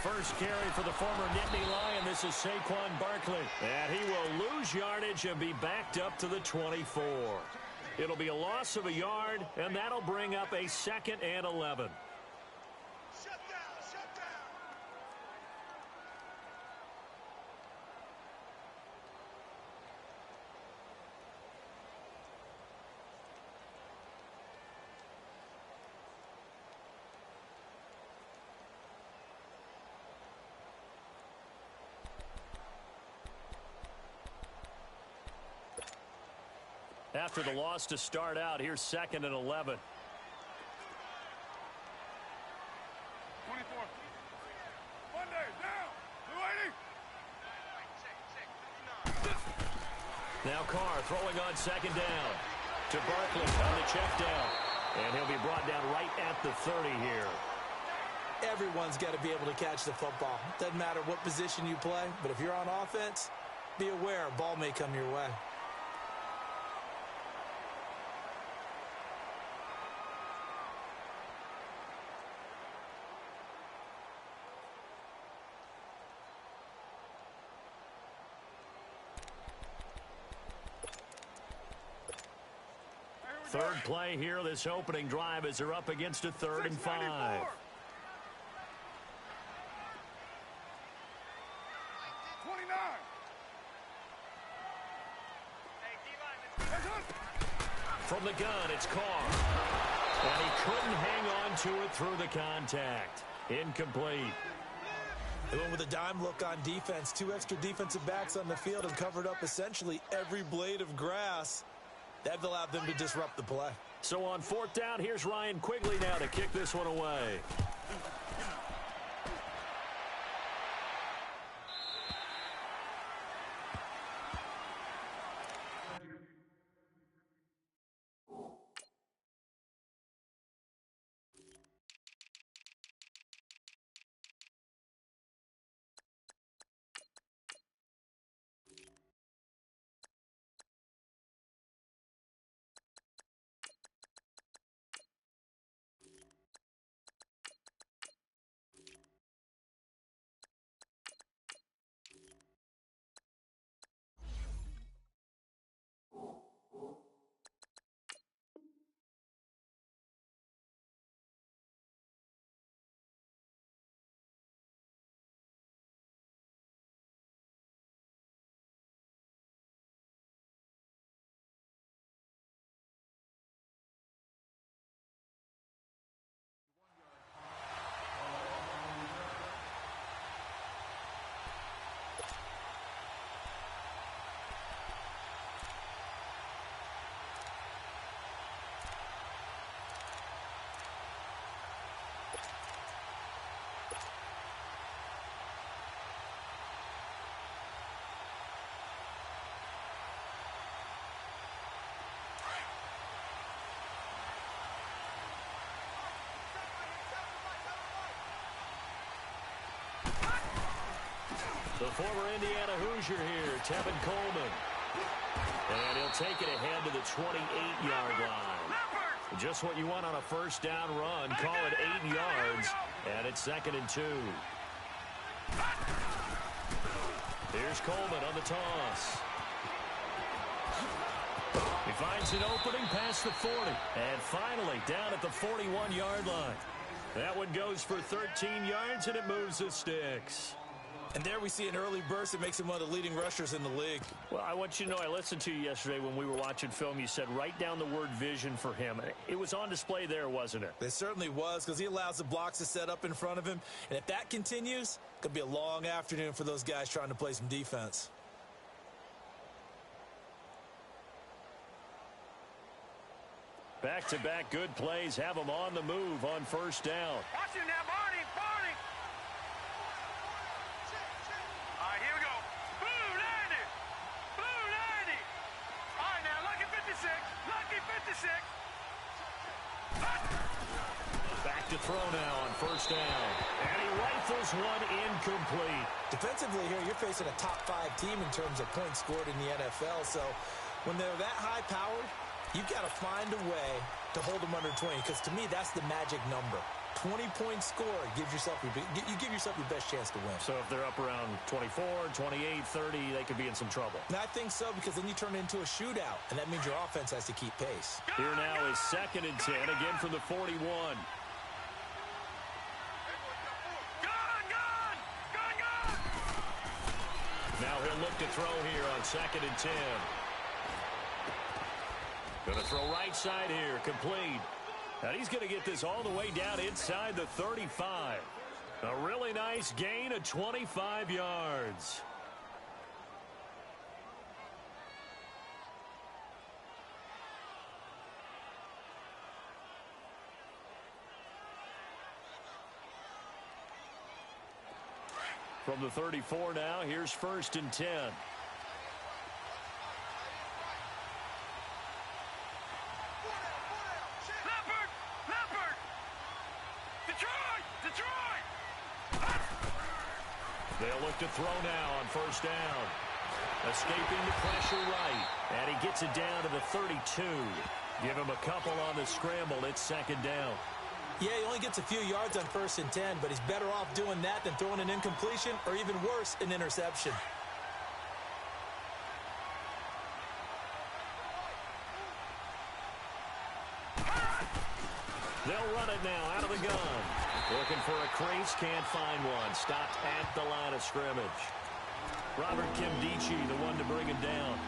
first carry for the former Nittany Lion. This is Saquon Barkley. And he will lose yardage and be backed up to the 24. It'll be a loss of a yard, and that'll bring up a 2nd and 11. After the loss to start out, here's 2nd and 11. 24. Monday, down. 280. Now Carr throwing on 2nd down to Barkley on the check down. And he'll be brought down right at the 30 here. Everyone's got to be able to catch the football. Doesn't matter what position you play, but if you're on offense, be aware a ball may come your way. Third play here, this opening drive, as they're up against a 3rd and 5. 29. From the gun, it's Carr. And he couldn't hang on to it through the contact. Incomplete. They went with a dime look on defense. 2 extra defensive backs on the field and covered up essentially every blade of grass. That allowed them to disrupt the play. So on 4th down, here's Ryan Quigley now to kick this one away. The former Indiana Hoosier here, Tevin Coleman. And he'll take it ahead to the 28-yard line. Just what you want on a first down run. Call it 8 yards. And it's 2nd and 2. Here's Coleman on the toss. He finds an opening past the 40. And finally down at the 41-yard line. That one goes for 13 yards, and it moves the sticks. And there we see an early burst that makes him one of the leading rushers in the league. Well, I want you to know, I listened to you yesterday when we were watching film. You said write down the word vision for him. It was on display there, wasn't it? It certainly was, because he allows the blocks to set up in front of him. And if that continues, it could be a long afternoon for those guys trying to play some defense. Back-to-back good plays have him on the move on first down. Watch him now, Barney. All right, here we go. Blue 90. Blue 90. All right, now, lucky 56. Lucky 56. Back to throw now on first down. And he rifles one incomplete. Defensively here, you're facing a top 5 team in terms of points scored in the NFL. So when they're that high-powered, you've got to find a way to hold them under 20, because to me, that's the magic number. 20-point score gives yourself you give yourself your best chance to win. So if they're up around 24, 28, 30, they could be in some trouble. And I think so, because then you turn it into a shootout, and that means your offense has to keep pace. Here now is 2nd and 10, again from the 41. Now he'll look to throw here on 2nd and 10. Going to throw right side here, complete. And he's going to get this all the way down inside the 35. A really nice gain of 25 yards. From the 34 now, here's 1st and 10. They'll look to throw now on 1st down. Escaping the pressure right. And he gets it down to the 32. Give him a couple on the scramble. It's 2nd down. Yeah, he only gets a few yards on 1st and 10, but he's better off doing that than throwing an incompletion or even worse, an interception. They'll run it now out of the gun. Looking for a crease, can't find one. Stopped at the line of scrimmage. Robert Kimdichie, the one to bring him down.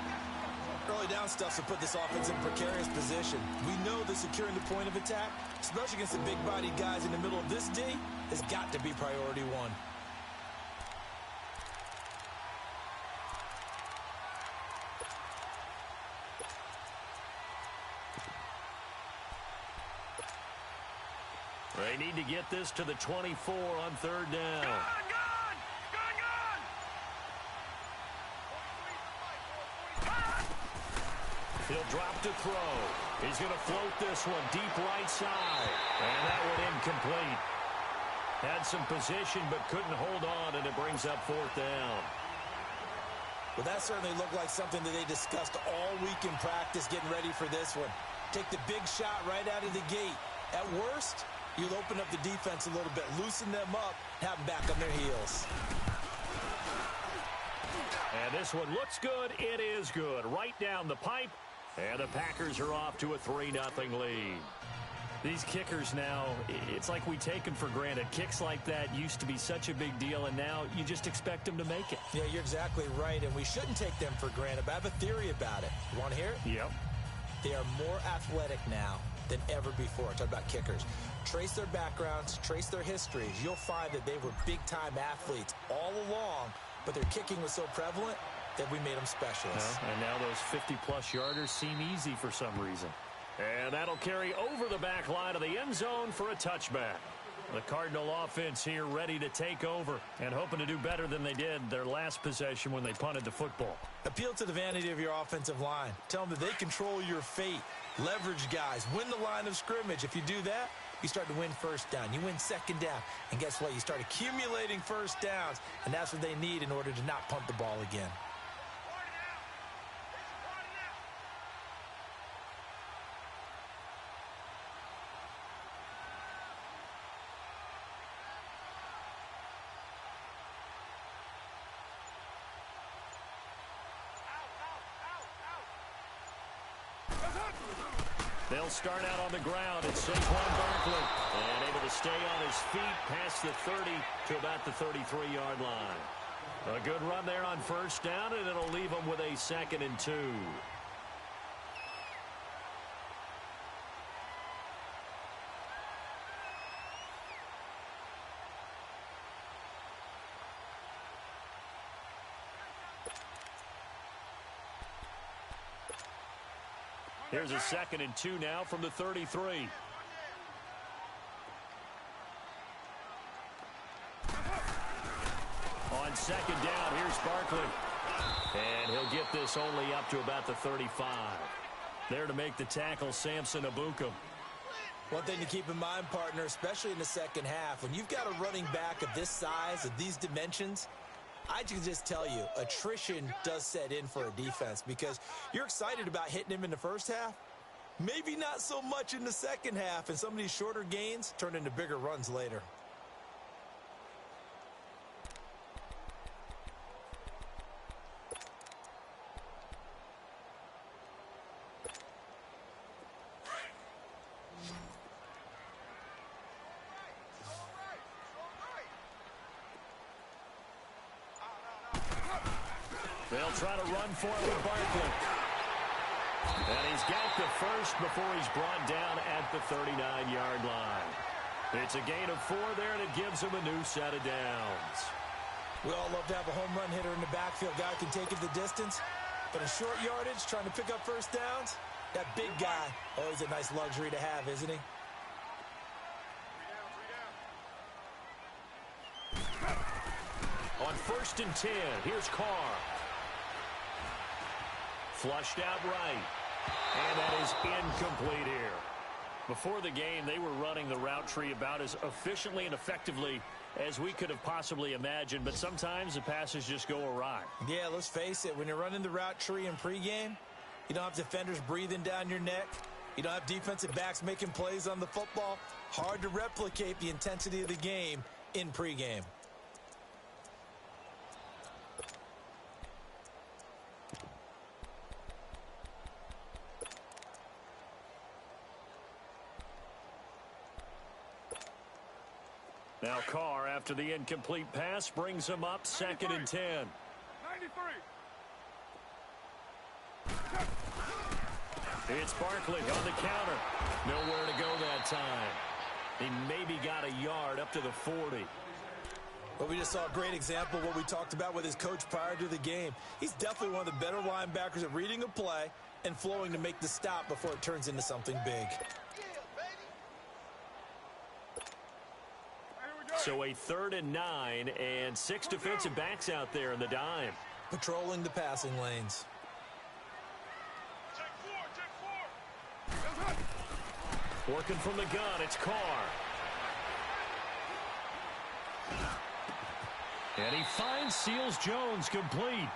Early down stuff to put this offense in precarious position. We know that securing the point of attack, especially against the big-bodied guys in the middle of this D, has got to be priority one. They need to get this to the 24 on 3rd down. He'll drop to throw. He's going to float this one deep right side. And that one incomplete. Had some position but couldn't hold on, and it brings up 4th down. Well, that certainly looked like something that they discussed all week in practice getting ready for this one. Take the big shot right out of the gate. At worst, you'll open up the defense a little bit, loosen them up, have them back on their heels. And this one looks good. It is good. Right down the pipe. And the Packers are off to a 3-0 lead. These kickers now, it's like we take them for granted. Kicks like that used to be such a big deal, and now you just expect them to make it. Yeah, you're exactly right, and we shouldn't take them for granted, but I have a theory about it. You want to hear it? Yep. They are more athletic now than ever before. Talk about kickers. Trace their backgrounds, trace their histories. You'll find that they were big-time athletes all along, but their kicking was so prevalent that we made them specialists. And now those 50-plus yarders seem easy for some reason. And that'll carry over the back line of the end zone for a touchback. The Cardinal offense here ready to take over and hoping to do better than they did their last possession when they punted the football. Appeal to the vanity of your offensive line. Tell them that they control your fate. Leverage guys. Win the line of scrimmage. If you do that, you start to win 1st down. You win 2nd down. And guess what? You start accumulating 1st downs. And that's what they need in order to not punt the ball again. They'll start out on the ground. It's Saquon Barkley. And able to stay on his feet past the 30 to about the 33-yard line. A good run there on 1st down, and it'll leave them with a 2nd and 2. Here's a 2nd and 2 now from the 33. On 2nd down, here's Barkley. And he'll get this only up to about the 35. There to make the tackle, Samson Abukum. One thing to keep in mind, partner, especially in the second half, when you've got a running back of this size, of these dimensions, I can just tell you, attrition does set in for a defense because you're excited about hitting him in the first half, Maybe not so much in the second half, and some of these shorter gains turn into bigger runs later. They'll try to run for it with Barkley. And he's got the first before he's brought down at the 39-yard line. It's a gain of 4 there, and it gives him a new set of downs. We all love to have a home run hitter in the backfield. Guy can take it the distance. But in short yardage, trying to pick up first downs, that big guy, always a nice luxury to have, isn't he? On 1st and 10, here's Carr. Flushed out right. And that is incomplete here. Before the game, they were running the route tree about as efficiently and effectively as we could have possibly imagined, but sometimes the passes just go awry. Yeah, let's face it, when you're running the route tree in pregame, you don't have defenders breathing down your neck. You don't have defensive backs making plays on the football. Hard to replicate the intensity of the game in pregame. Now Carr, after the incomplete pass, brings him up 2nd and 10. 93. It's Barkley on the counter. Nowhere to go that time. He maybe got a yard up to the 40. Well, we just saw a great example of what we talked about with his coach prior to the game. He's definitely one of the better linebackers at reading a play and flowing to make the stop before it turns into something big. So a 3rd and 9 and 6 defensive backs out there in the dime. Patrolling the passing lanes. Working from the gun, it's Carr. And he finds Seals-Jones complete.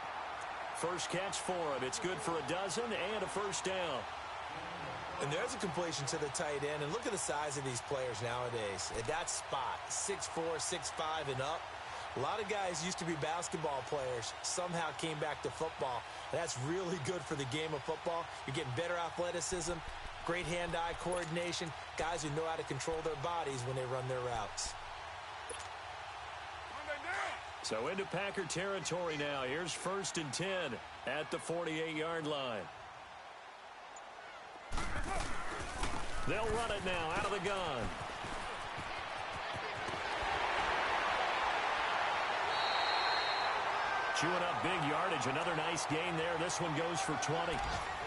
First catch for him. It's good for a dozen and a first down. And there's a completion to the tight end. And look at the size of these players nowadays. At that spot, 6'4", 6'5", and up. A lot of guys used to be basketball players, somehow came back to football. And that's really good for the game of football. You're getting better athleticism, great hand-eye coordination, guys who know how to control their bodies when they run their routes. So into Packer territory now. Here's 1st and 10 at the 48-yard line. They'll run it now out of the gun. Chewing up big yardage. Another nice gain there. This one goes for 20.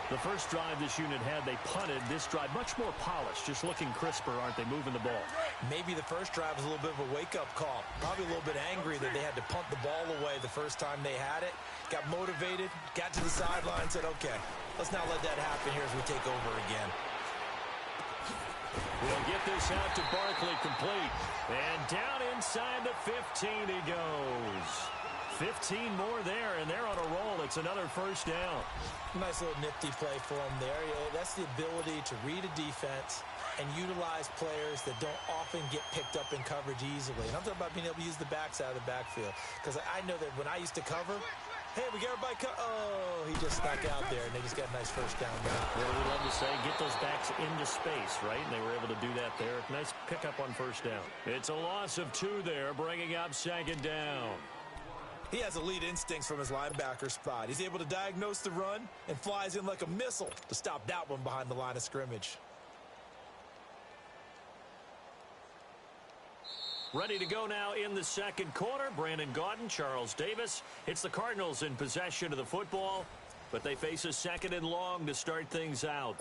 The first drive this unit had, they punted. This drive, much more polished, just looking crisper, aren't they, moving the ball? Maybe the first drive was a little bit of a wake-up call. Probably a little bit angry that they had to punt the ball away the first time they had it. Got motivated, got to the sideline, said, okay, let's not let that happen here as we take over again. We'll get this out to Barkley complete. And down inside the 15 he goes. 15 more there, and they're on a roll. It's another first down. Nice little nifty play for him there. Yeah, that's the ability to read a defense and utilize players that don't often get picked up in coverage easily. And I'm talking about being able to use the backside of the backfield. Because I know that when I used to cover, hey, we got everybody oh, he just snuck out there, and they just got a nice first down. What do we love to say? Get those backs into space, right? And they were able to do that there. Nice pickup on first down. It's a loss of 2 there, bringing up 2nd down. He has elite instincts from his linebacker spot. He's able to diagnose the run and flies in like a missile to stop that one behind the line of scrimmage. Ready to go now in the second quarter. Brandon Gaudin, Charles Davis. It's the Cardinals in possession of the football, but they face a 2nd and long to start things out.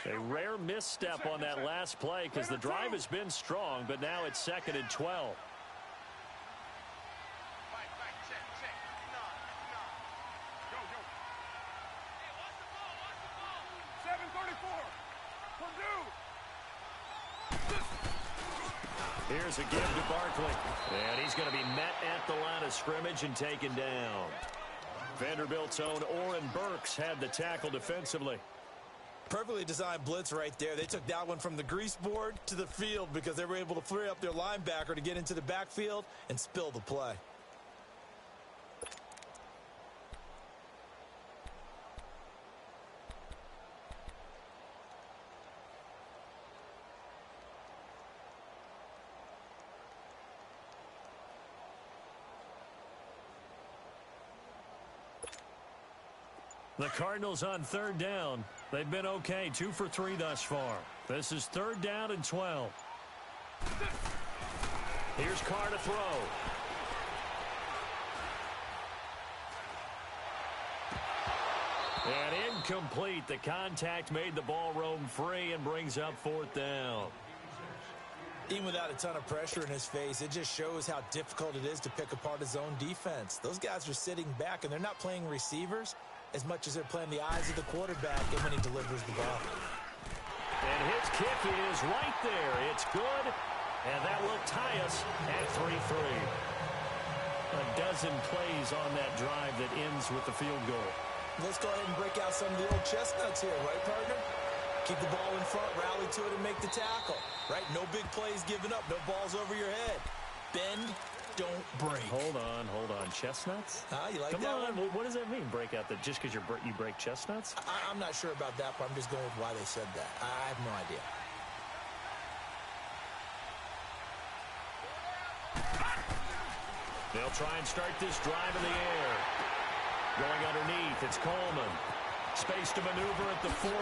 A rare misstep on that last play because the drive has been strong, but now it's 2nd and 12. Here's a give to Barkley. And he's going to be met at the line of scrimmage and taken down. Vanderbilt's own Oren Burks had the tackle defensively. Perfectly designed blitz right there. They took that one from the grease board to the field because they were able to free up their linebacker to get into the backfield and spill the play. The Cardinals on third down. They've been okay, 2 for 3 thus far. This is third down and 12. Here's Carr to throw. And incomplete. The contact made the ball roam free and brings up fourth down. Even without a ton of pressure in his face, it just shows how difficult it is to pick apart his own defense. Those guys are sitting back, and they're not playing receivers as much as they're playing the eyes of the quarterback and when he delivers the ball. And his kick is right there. It's good, and that will tie us at 3-3. A dozen plays on that drive that ends with the field goal. Let's go ahead and break out some of the old chestnuts here, right, partner? Keep the ball in front, rally to it, and make the tackle, right? No big plays given up, no balls over your head. Bend, don't break. Hold on. Chestnuts? You like Come that on. one? What does that mean, break out? That just because you break chestnuts? I'm not sure about that, but I'm just going with why they said that. I have no idea. They'll try and start this drive in the air. Going underneath, it's Coleman. Space to maneuver at the 40.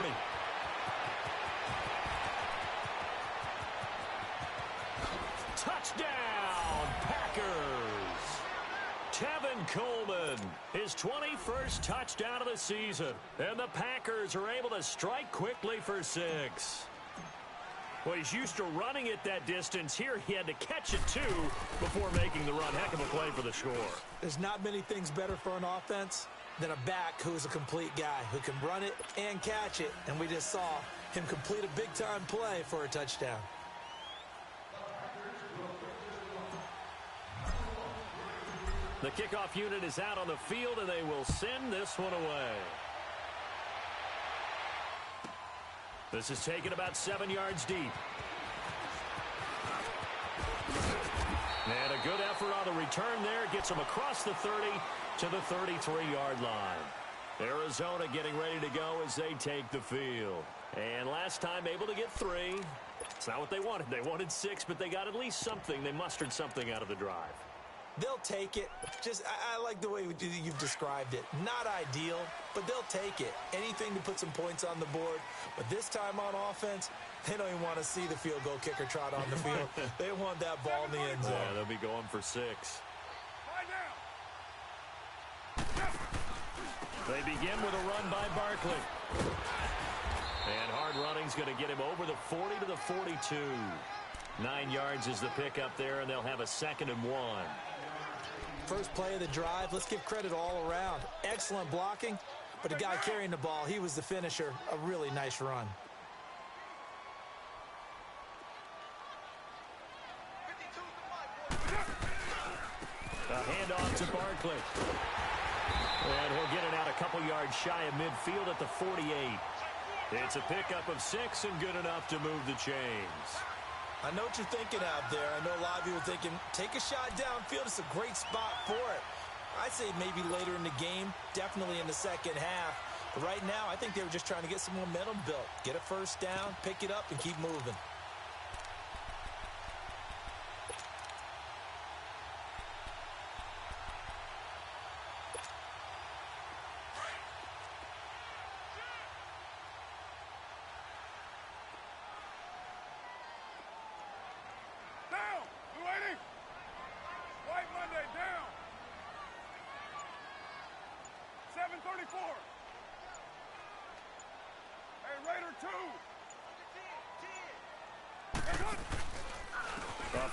Touchdown, Packers! Tevin Coleman, his 21st touchdown of the season. And the Packers are able to strike quickly for 6. Well, he's used to running it that distance. Here he had to catch it, too, before making the run. Heck of a play for the score. There's not many things better for an offense than a back who is a complete guy who can run it and catch it. And we just saw him complete a big-time play for a touchdown. The kickoff unit is out on the field, and they will send this one away. This is taken about 7 yards deep. And a good effort on the return there. Gets them across the 30 to the 33-yard line. Arizona getting ready to go as they take the field. And last time able to get 3. It's not what they wanted. They wanted 6, but they got at least something. They mustered something out of the drive. They'll take it. I like the way you've described it. Not ideal, but they'll take it. Anything to put some points on the board. But this time on offense, they don't even want to see the field goal kicker trot on the field. They want that ball in the end zone. Yeah, they'll be going for 6. They begin with a run by Barkley. And hard running's going to get him over the 40 to the 42. 9 yards is the pickup there, and they'll have a 2nd and 1. First play of the drive, let's give credit all around. Excellent blocking, but the guy carrying the ball, he was the finisher. A really nice run. A handoff to Barkley. And he'll get it out a couple yards shy of midfield at the 48. It's a pickup of 6 and good enough to move the chains. I know what you're thinking out there. I know a lot of you are thinking, take a shot downfield. It's a great spot for it. I'd say maybe later in the game, definitely in the second half. But right now, I think they were just trying to get some momentum built. Get a first down, pick it up, and keep moving.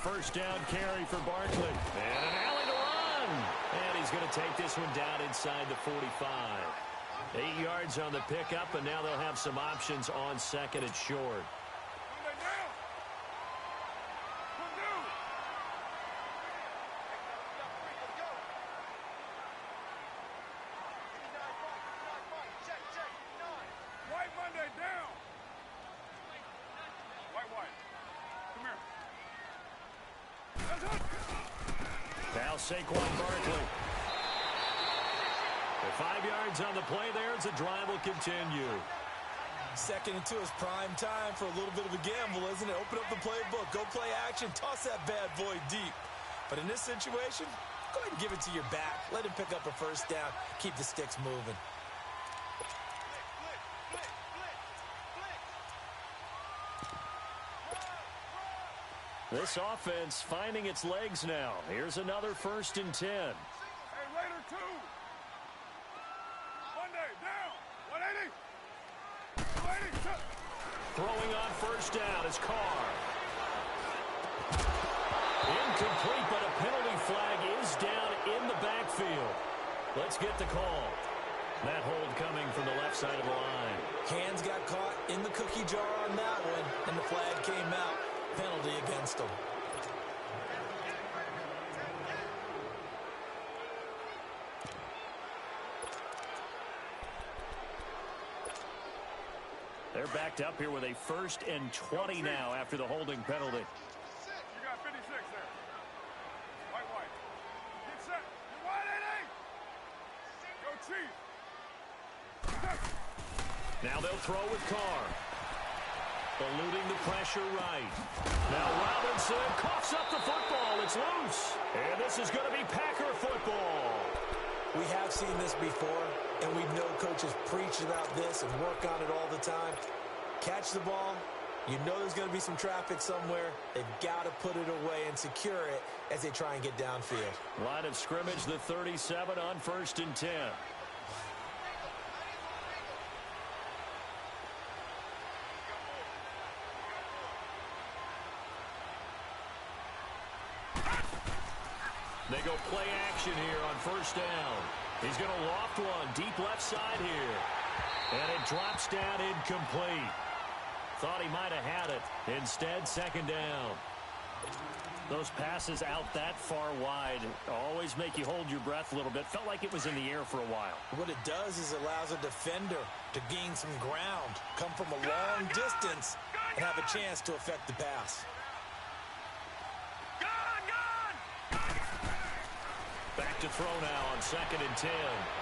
First down carry for Barkley. And an alley to run. And he's going to take this one down inside the 45. 8 yards on the pickup, and now they'll have some options on 2nd and short. Saquon Barkley. 5 yards on the play there as the drive will continue. 2nd and 2 is prime time for a little bit of a gamble, isn't it? Open up the playbook, go play action, toss that bad boy deep. But in this situation, go ahead and give it to your back. Let him pick up a first down. Keep the sticks moving. This offense finding its legs now. Here's another 1st and 10. Hey, Raider 2. Monday, down. 180. 180. Throwing on 1st down is Carr. Incomplete, but a penalty flag is down in the backfield. Let's get the call. That hold coming from the left side of the line. Hands got caught in the cookie jar on that one, and the flag came out. Penalty against him. They're backed up here with a 1st and 20 now after the holding penalty. You got 56 there. White. Get set. Get wide, 80. Go, Chief. Now they'll throw with Carr. Eluding the pressure right. Now Robinson coughs up the football. It's loose. And this is going to be Packer football. We have seen this before, and we know coaches preach about this and work on it all the time. Catch the ball. You know there's going to be some traffic somewhere. They've got to put it away and secure it as they try and get downfield. Line of scrimmage, the 37 on 1st and 10. They go play action here on 1st down. He's going to loft one deep left side here. And it drops down incomplete. Thought he might have had it. Instead, 2nd down. Those passes out that far wide always make you hold your breath a little bit. Felt like it was in the air for a while. What it does is allows a defender to gain some ground, come from a long distance, and have a chance to affect the pass. Back to throw now on 2nd and 10.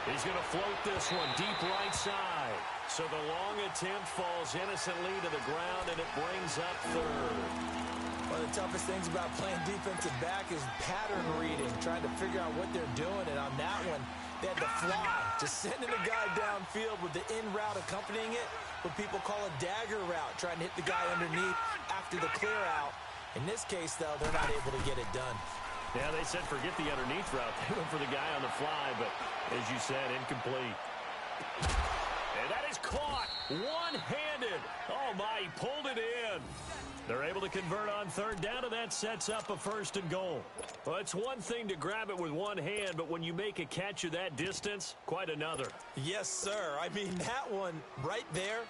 He's going to float this one deep right side. So the long attempt falls innocently to the ground, and it brings up 3rd. One of the toughest things about playing defensive back is pattern reading, trying to figure out what they're doing. And on that one, they had to fly, just sending a guy downfield with the in route accompanying it, what people call a dagger route, trying to hit the guy underneath after the clear out. In this case, though, they're not able to get it done. Yeah, they said forget the underneath route. They went for the guy on the fly, but as you said, incomplete. And that is caught one-handed. Oh, my, he pulled it in. They're able to convert on 3rd down, and that sets up a 1st and goal. Well, it's one thing to grab it with one hand, but when you make a catch of that distance, quite another. Yes, sir. I mean, that one right there,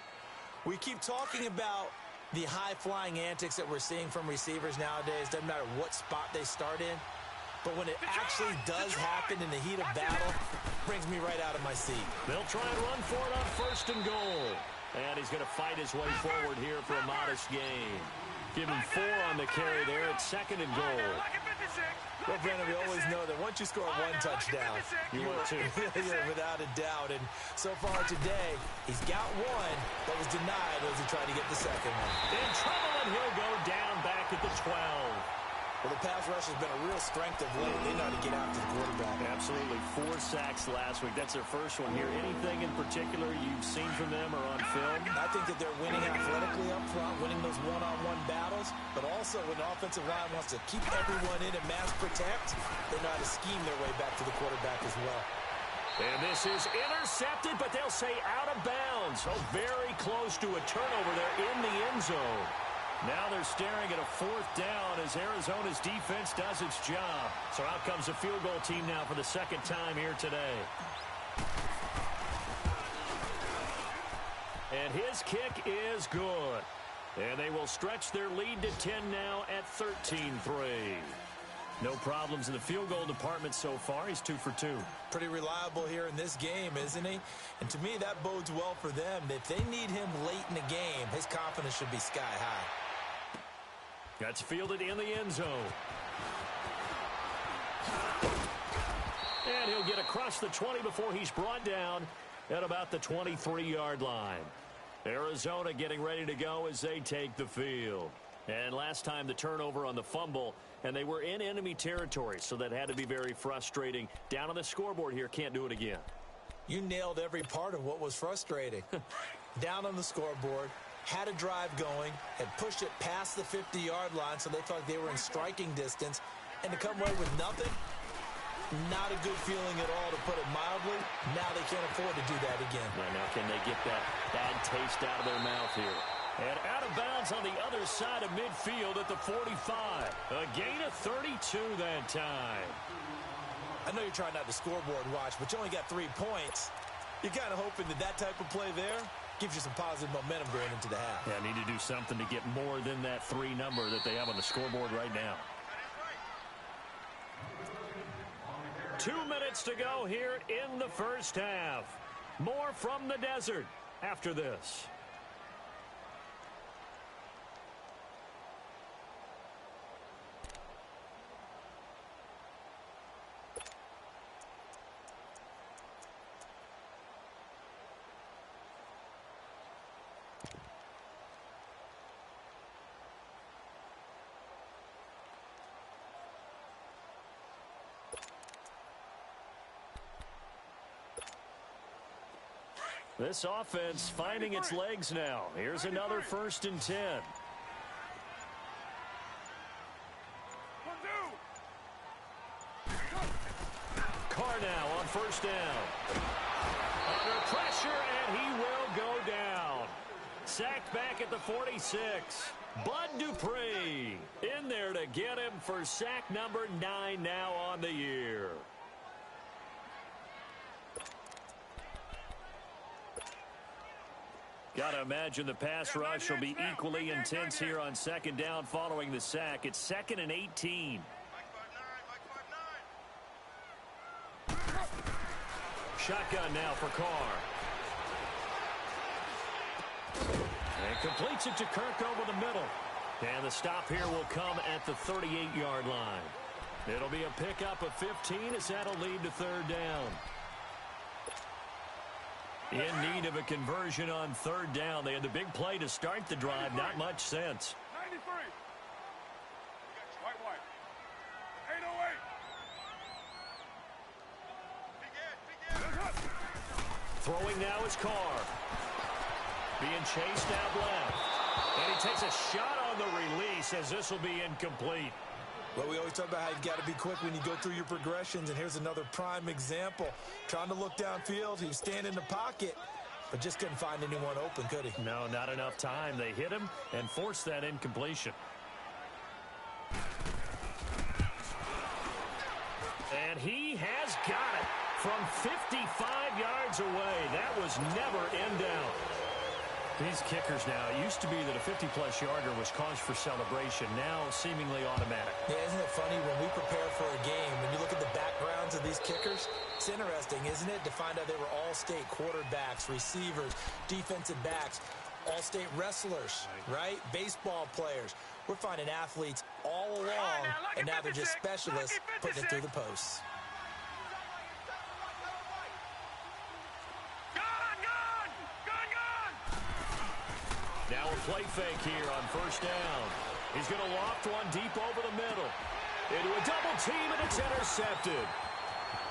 we keep talking about the high-flying antics that we're seeing from receivers nowadays. Doesn't matter what spot they start in. But when it actually does happen in the heat of battle, brings me right out of my seat. They'll try and run for it on 1st and goal. And he's going to fight his way forward here for a modest gain. Give him 4 on the carry there at 2nd and goal. Well, Brandon, we always know that once you score one touchdown, you want two. You're without a doubt. And so far today, he's got one that was denied as he tried to get the second one. In trouble, and he'll go down back at the 12. Well, the pass rush has been a real strength of late. They know how to get after the quarterback. Absolutely. 4 sacks last week. That's their first one here. Anything in particular you've seen from them or on film? I think that they're winning athletically up front, winning those one-on-one battles, but also when the offensive line wants to keep everyone in and mass protect, they know how to scheme their way back to the quarterback as well. And this is intercepted, but they'll say out of bounds. Oh, very close to a turnover there in the end zone. Now they're staring at a 4th down as Arizona's defense does its job. So out comes the field goal team now for the 2nd time here today. And his kick is good. And they will stretch their lead to 10 now at 13-3. No problems in the field goal department so far. He's 2 for 2. Pretty reliable here in this game, isn't he? And to me, that bodes well for them. If they need him late in the game, his confidence should be sky high. That's fielded in the end zone. get across the 20 before he's brought down at about the 23-yard line. Arizona getting ready to go as they take the field. And last time the turnover on the fumble, and they were in enemy territory, so that had to be very frustrating. Down on the scoreboard here, can't do it again. You nailed every part of what was frustrating. Down on the scoreboard, had a drive going, had pushed it past the 50-yard line, so they thought they were in striking distance, and to come away with nothing, not a good feeling at all, to put it mildly. Now they can't afford to do that again. Yeah, now can they get that bad taste out of their mouth here? And out of bounds on the other side of midfield at the 45. A gain of 32 that time. I know you're trying not to scoreboard watch, but you only got 3 points. You're kind of hoping that that type of play there gives you some positive momentum going into the half. Yeah, need to do something to get more than that 3 number that they have on the scoreboard right now. 2 minutes to go here in the first half. More from the desert after this. This offense finding its legs now. Here's another 1st and 10. Carr now on 1st down. Under pressure, and he will go down. Sacked back at the 46. Bud Dupree in there to get him for sack number 9 now on the year. Got to imagine the pass rush will be equally intense here on 2nd down following the sack. It's 2nd and 18. Shotgun now for Carr. And completes it to Kirk over the middle. And the stop here will come at the 38-yard line. It'll be a pickup of 15 as that'll lead to 3rd down. In need of a conversion on 3rd down. They had the big play to start the drive. Not much sense. 93. White. 808. Throwing now is Carr. Being chased out left. And he takes a shot on the release as this will be incomplete. Well, we always talk about how you've got to be quick when you go through your progressions, and here's another prime example. Trying to look downfield, he was standing in the pocket, but just couldn't find anyone open, could he? No, not enough time. They hit him and forced that incompletion. And he has got it from 55 yards away. That was never in doubt. These kickers now, it used to be that a 50-plus yarder was cause for celebration. Now seemingly automatic. Yeah, isn't it funny when we prepare for a game, when you look at the backgrounds of these kickers, it's interesting, isn't it, to find out they were all-state quarterbacks, receivers, defensive backs, all-state wrestlers, right? Baseball players. We're finding athletes all along, and now they're just specialists putting it through the posts. Now a play fake here on 1st down. He's going to loft one deep over the middle. Into a double team, and it's intercepted.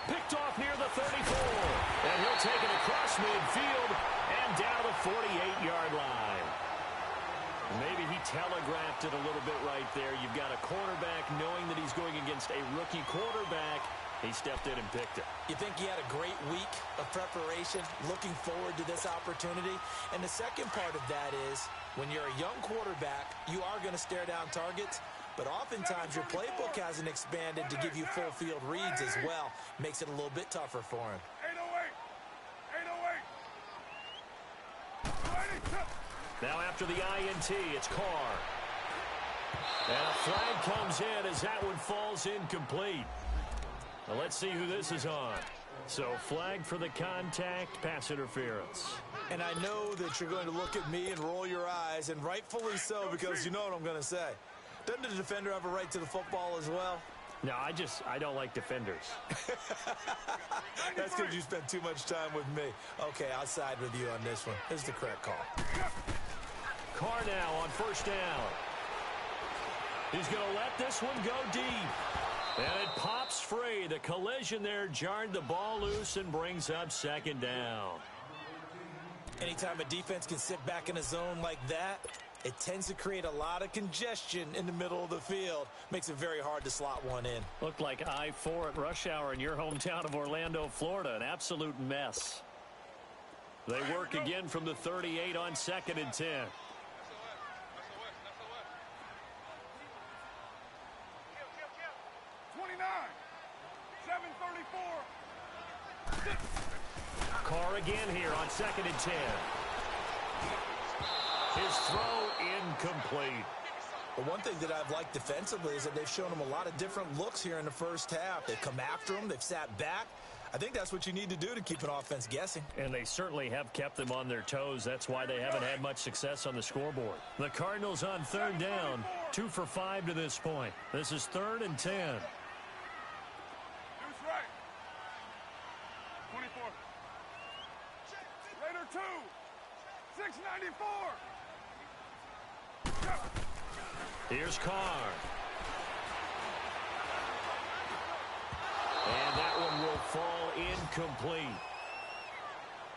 Picked off near the 34. And he'll take it across midfield and down the 48-yard line. Maybe he telegraphed it a little bit right there. You've got a cornerback knowing that he's going against a rookie quarterback. He stepped in and picked it. You think he had a great week of preparation, looking forward to this opportunity? And the second part of that is, when you're a young quarterback, you are going to stare down targets, but oftentimes your playbook hasn't expanded to give you full field reads as well. Makes it a little bit tougher for him. 808. Now after the INT, it's Carr. And a flag comes in as that one falls incomplete. Well, let's see who this is on. So flag for the contact, pass interference. And I know that you're going to look at me and roll your eyes, and rightfully so, because you know what I'm going to say. Doesn't the defender have a right to the football as well? No, I don't like defenders. That's because you spent too much time with me. Okay, I'll side with you on this one. This is the correct call. Carr now on first down. He's going to let this one go deep. And it pops free. The collision there jarred the ball loose and brings up second down. Anytime a defense can sit back in a zone like that, it tends to create a lot of congestion in the middle of the field. Makes it very hard to slot one in. Looked like I-4 at rush hour in your hometown of Orlando, Florida. An absolute mess. They work again from the 38 on 2nd and 10. 29, 7:34. Carr again here on 2nd and 10. His throw incomplete. The one thing that I've liked defensively is that they've shown him a lot of different looks here in the first half. They've come after him. They've sat back. I think that's what you need to do to keep an offense guessing. And they certainly have kept them on their toes. That's why they haven't had much success on the scoreboard. The Cardinals on 3rd down, 2 for 5 to this point. This is 3rd and 10. Deuce right. 24. Raider 2. 694. Here's Carr. And that one will fall incomplete.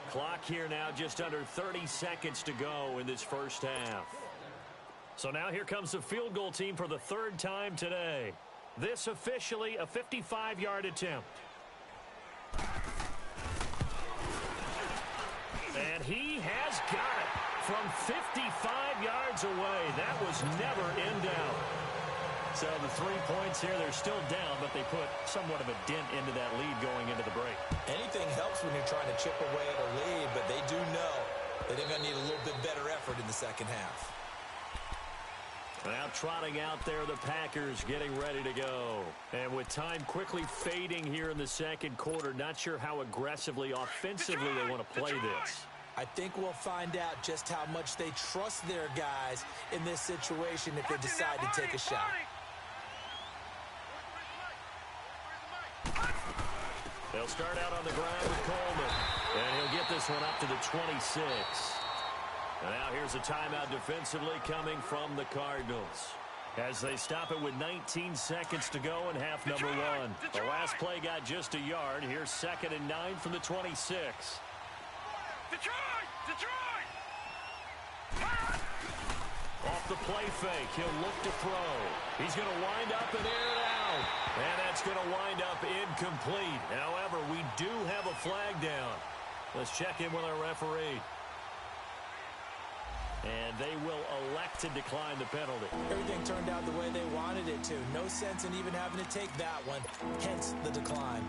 Clock here now just under 30 seconds to go in this first half. So now here comes the field goal team for the 3rd time today. This officially a 55-yard attempt. And he has got it from 55 yards away. That was never in doubt. So the 3 points here, they're still down, but they put somewhat of a dent into that lead going into the break. Anything helps when you're trying to chip away at a lead, but they do know that they're going to need a little bit better effort in the second half. Now trotting out there, the Packers getting ready to go. And with time quickly fading here in the second quarter, not sure how aggressively, offensively they want to play this. I think we'll find out just how much they trust their guys in this situation if they decide to take a shot. They'll start out on the ground with Coleman. And he'll get this one up to the 26. And now here's a timeout defensively coming from the Cardinals. As they stop it with 19 seconds to go in half number 1. The last play got just a yard. Here's 2nd and 9 from the 26. Detroit! Off the play fake, he'll look to throw. He's going to wind up and air it out. And that's going to wind up incomplete. However, we do have a flag down. Let's check in with our referee. And they will elect to decline the penalty. Everything turned out the way they wanted it to. No sense in even having to take that one. Hence the decline.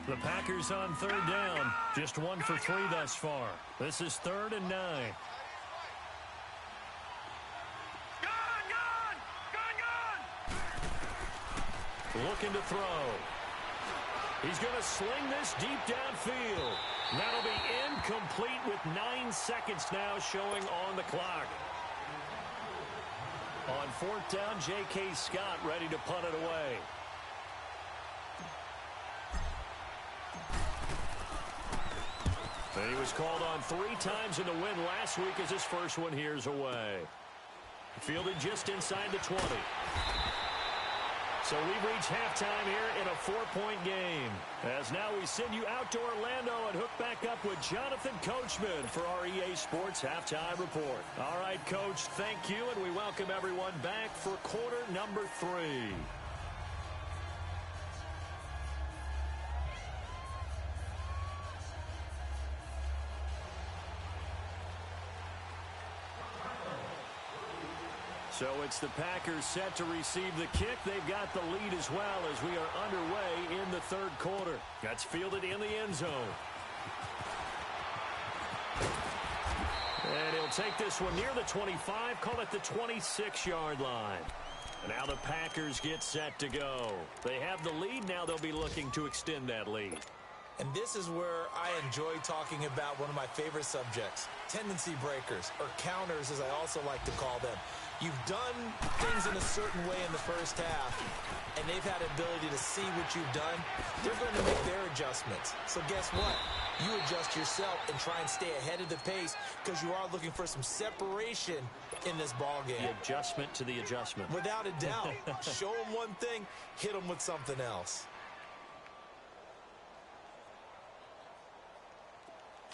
The Packers on 3rd down. Just 1 for 3 thus far. This is 3rd and 9. Looking to throw. He's going to sling this deep downfield. That'll be incomplete with 9 seconds now showing on the clock. On 4th down, J.K. Scott ready to punt it away. And he was called on 3 times in the win last week as his first one here's away. Fielded just inside the 20. So we've reached halftime here in a 4-point game. As now we send you out to Orlando and hook back up with Jonathan Coachman for our EA Sports Halftime Report. All right, Coach, thank you, and we welcome everyone back for quarter number 3. So it's the Packers set to receive the kick. They've got the lead as well as we are underway in the 3rd quarter. That's fielded in the end zone. And he'll take this one near the 25, call it the 26-yard line. And now the Packers get set to go. They have the lead. Now they'll be looking to extend that lead. And this is where I enjoy talking about one of my favorite subjects, tendency breakers, or counters as I also like to call them. You've done things in a certain way in the first half, and they've had the ability to see what you've done. They're going to make their adjustments. So guess what? You adjust yourself and try and stay ahead of the pace because you are looking for some separation in this ball game. The adjustment to the adjustment. Without a doubt. Show them one thing, hit them with something else.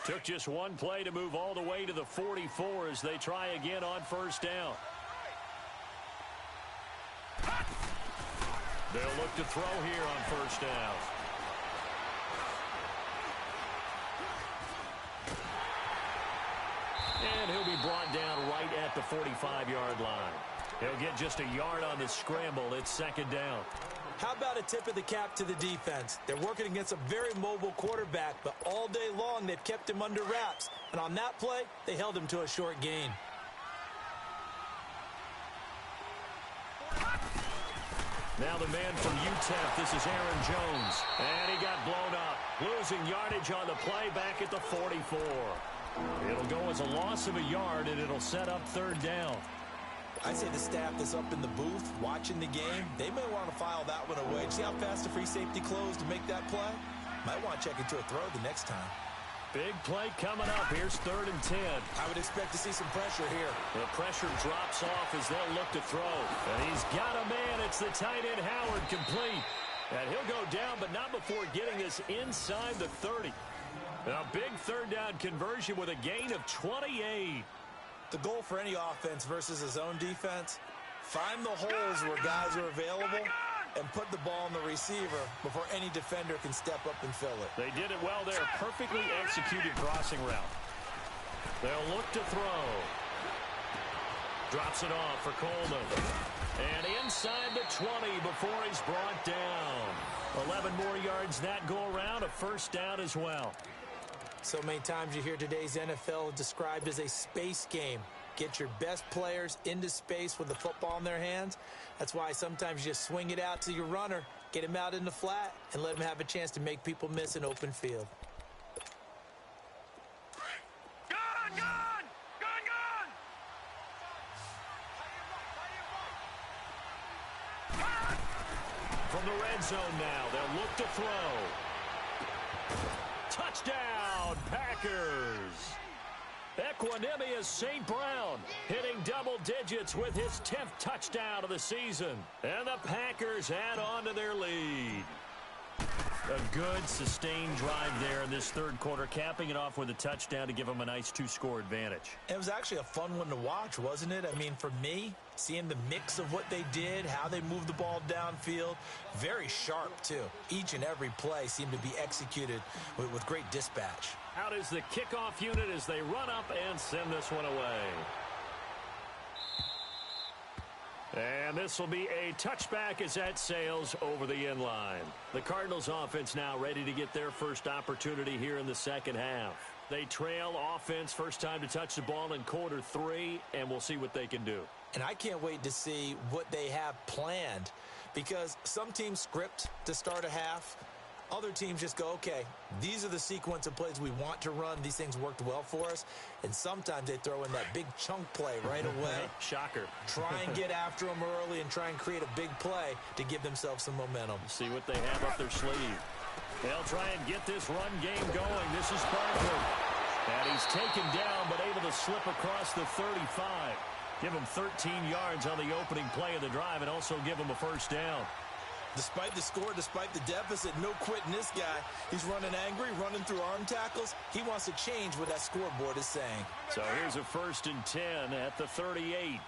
Took just one play to move all the way to the 44 as they try again on first down. They'll look to throw here on first down. And he'll be brought down right at the 45-yard line. He'll get just a yard on the scramble. It's second down. How about a tip of the cap to the defense? They're working against a very mobile quarterback, but all day long they've kept him under wraps. And on that play, they held him to a short gain. Now the man from UTEP, this is Aaron Jones. And he got blown up. Losing yardage on the play back at the 44. It'll go as a loss of a yard, and it'll set up third down. I'd say the staff that's up in the booth watching the game, they may want to file that one away. See how fast the free safety closed to make that play? Might want to check into a throw the next time. Big play coming up. Here's 3rd and 10. I would expect to see some pressure here. The pressure drops off as they'll look to throw. And he's got a man. It's the tight end, Howard, complete. And he'll go down, but not before getting this inside the 30. A big third down conversion with a gain of 28. The goal for any offense versus a zone defense, find the holes where guys are available and put the ball in the receiver before any defender can step up and fill it. They did it well there. Perfectly executed crossing route. They'll look to throw. Drops it off for Coleman. And inside the 20 before he's brought down. 11 more yards that go around. A first down as well. So many times you hear today's NFL described as a space game. Get your best players into space with the football in their hands. That's why sometimes you just swing it out to your runner, get him out in the flat, and let him have a chance to make people miss an open field. Gun! Gun! Gun! Gun! From the red zone now, they'll look to throw. Touchdown, Packers! Equanimous St. Brown hitting double digits with his 10th touchdown of the season. And the Packers add on to their lead. A good, sustained drive there in this third quarter, capping it off with a touchdown to give them a nice 2-score advantage. It was actually a fun one to watch, wasn't it? I mean, for me, seeing the mix of what they did, how they moved the ball downfield, very sharp, too. Each and every play seemed to be executed with great dispatch. Out is the kickoff unit as they run up and send this one away. And this will be a touchback as that sails over the end line. The Cardinals offense now ready to get their first opportunity here in the second half. They trail offense, first time to touch the ball in quarter 3, and we'll see what they can do. And I can't wait to see what they have planned, because some teams script to start a half. Other teams just go, okay, these are the sequence of plays we want to run. These things worked well for us. And sometimes they throw in that big chunk play right away. Shocker. Try and get after them early and try and create a big play to give themselves some momentum. See what they have up their sleeve. They'll try and get this run game going. This is Barkley. And he's taken down but able to slip across the 35. Give him 13 yards on the opening play of the drive and also give him a first down. Despite the score, despite the deficit, no quitting this guy. He's running angry, running through arm tackles. He wants to change what that scoreboard is saying. So here's a 1st and 10 at the 38.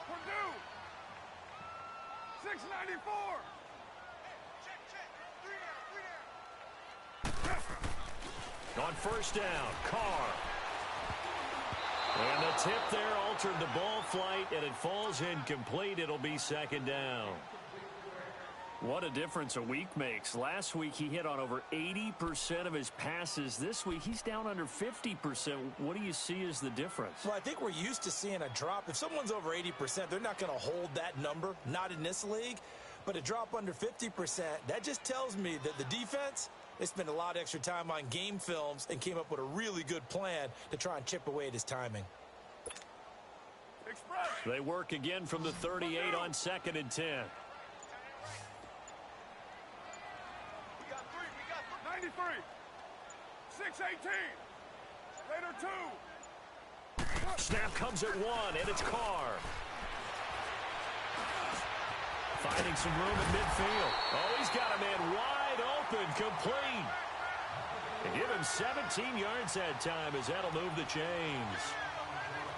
We're due. 694. On first down, Carr. And the tip there altered the ball flight, and it falls incomplete. It'll be second down. What a difference a week makes. Last week he hit on over 80% of his passes. This week he's down under 50%. What do you see as the difference? Well, I think we're used to seeing a drop. If someone's over 80%, they're not going to hold that number, not in this league. But a drop under 50%, that just tells me that the defense, they spent a lot of extra time on game films and came up with a really good plan to try and chip away at his timing. They work again from the 38 on 2nd and 10. We got 93. 6-18. Later 2. Snap comes at 1, and it's Carr. Finding some room in midfield. Oh, he's got a man wide open, complete. And give him 17 yards that time as that'll move the chains.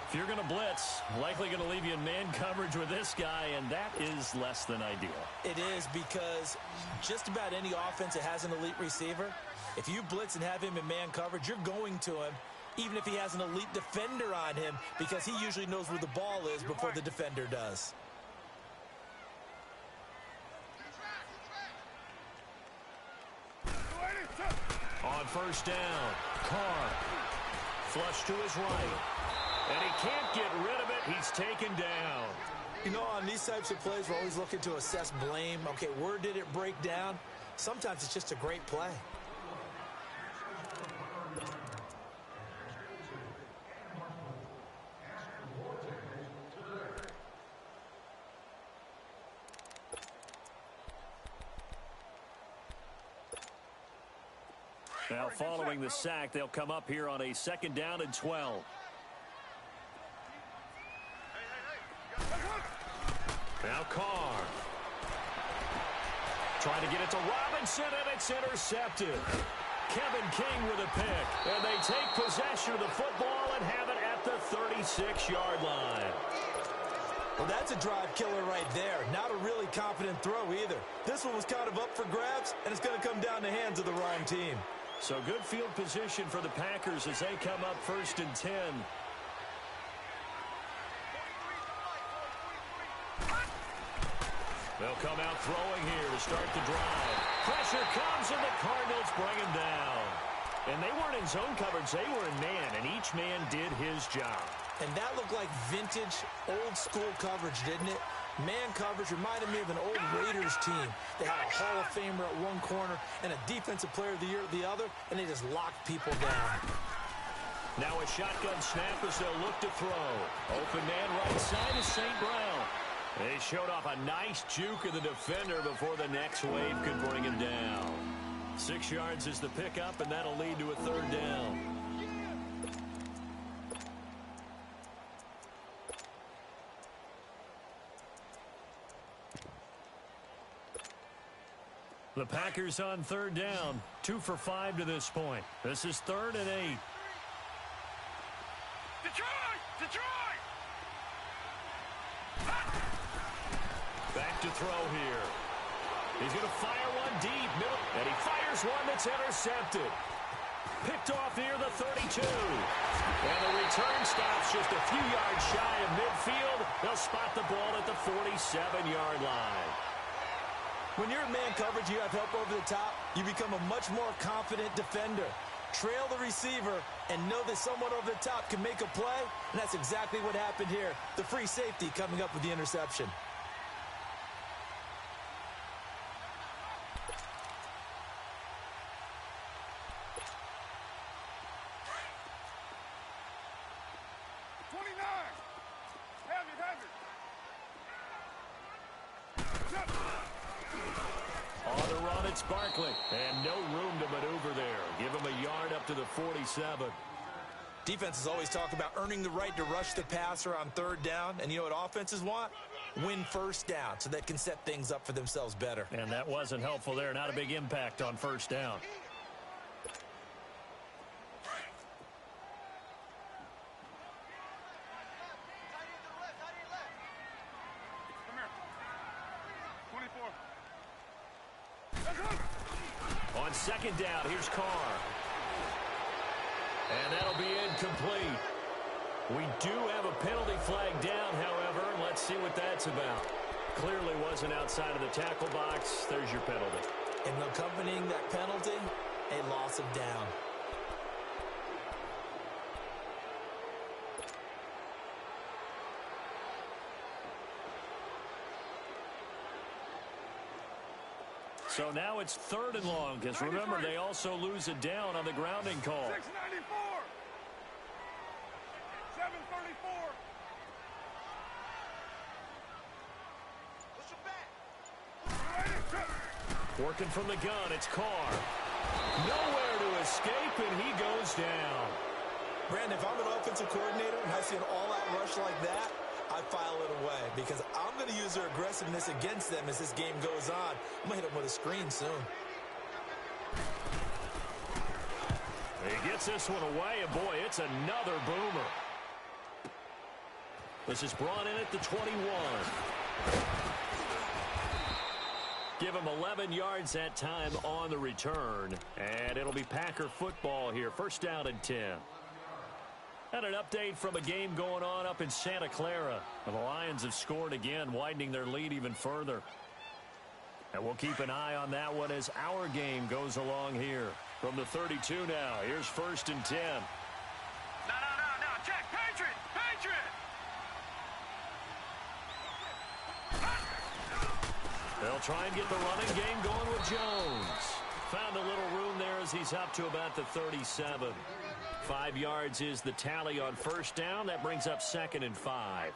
If you're going to blitz, likely going to leave you in man coverage with this guy, and that is less than ideal. It is, because just about any offense that has an elite receiver, if you blitz and have him in man coverage, you're going to him, even if he has an elite defender on him, because he usually knows where the ball is before the defender does. On first down, Carr flush to his right. And he can't get rid of it. He's taken down. You know, on these types of plays, we're always looking to assess blame. Okay, where did it break down? Sometimes it's just a great play. Now, following the sack, they'll come up here on a 2nd down and 12. Now Carr. Trying to get it to Robinson, and it's intercepted. Kevin King with a pick. And they take possession of the football and have it at the 36-yard line. Well, that's a drive killer right there. Not a really confident throw either. This one was kind of up for grabs, and it's going to come down the hands of the wrong team. So good field position for the Packers as they come up 1st and 10. They'll come out throwing here to start the drive. Pressure comes, and the Cardinals bring him down. And they weren't in zone coverage. They were in man, and each man did his job. And that looked like vintage, old-school coverage, didn't it? Man coverage reminded me of an old Raiders team. They had a Hall of Famer at one corner and a Defensive Player of the Year at the other, and they just locked people down. Now a shotgun snap as they'll look to throw. Open man right side is St. Brown. They showed off a nice juke of the defender before the next wave could bring him down. 6 yards is the pickup, and that'll lead to a 3rd down. The Packers on 3rd down, 2 for 5 to this point. This is 3rd and 8. Detroit! Detroit! Back to throw here. He's going to fire one deep, middle, and he fires one that's intercepted. Picked off near the 32. And the return stops just a few yards shy of midfield. They'll spot the ball at the 47-yard line. When you're in man coverage, you have help over the top, you become a much more confident defender. Trail the receiver and know that someone over the top can make a play, and that's exactly what happened here. The free safety coming up with the interception. It's Barkley, and no room to maneuver there. Give him a yard up to the 47. Defenses always talk about earning the right to rush the passer on 3rd down, and you know what offenses want? Win 1st down so they can set things up for themselves better. And that wasn't helpful there. Not a big impact on 1st down. On 2nd down, here's Carr. And that'll be incomplete. We do have a penalty flag down, however. Let's see what that's about. Clearly wasn't outside of the tackle box. There's your penalty. And accompanying that penalty, a loss of down. So now it's 3rd and long, because remember, they also lose a down on the grounding call. 694. 734. Working from the gun, it's Carr. Nowhere to escape, and he goes down. Brandon, if I'm an offensive coordinator and I see an all-out rush like that, I file it away because I'm going to use their aggressiveness against them as this game goes on. I'm going to hit them with a screen soon. He gets this one away, and boy, it's another boomer. This is brought in at the 21. Give him 11 yards that time on the return, and it'll be Packer football here. First down and 10. And an update from a game going on up in Santa Clara. The Lions have scored again, widening their lead even further. And we'll keep an eye on that one as our game goes along here. From the 32 now, here's first and 10. No, check, Patriot! They'll try and get the running game going with Jones. Found a little room there as he's up to about the 37. 5 yards is the tally on first down. That brings up 2nd and 5.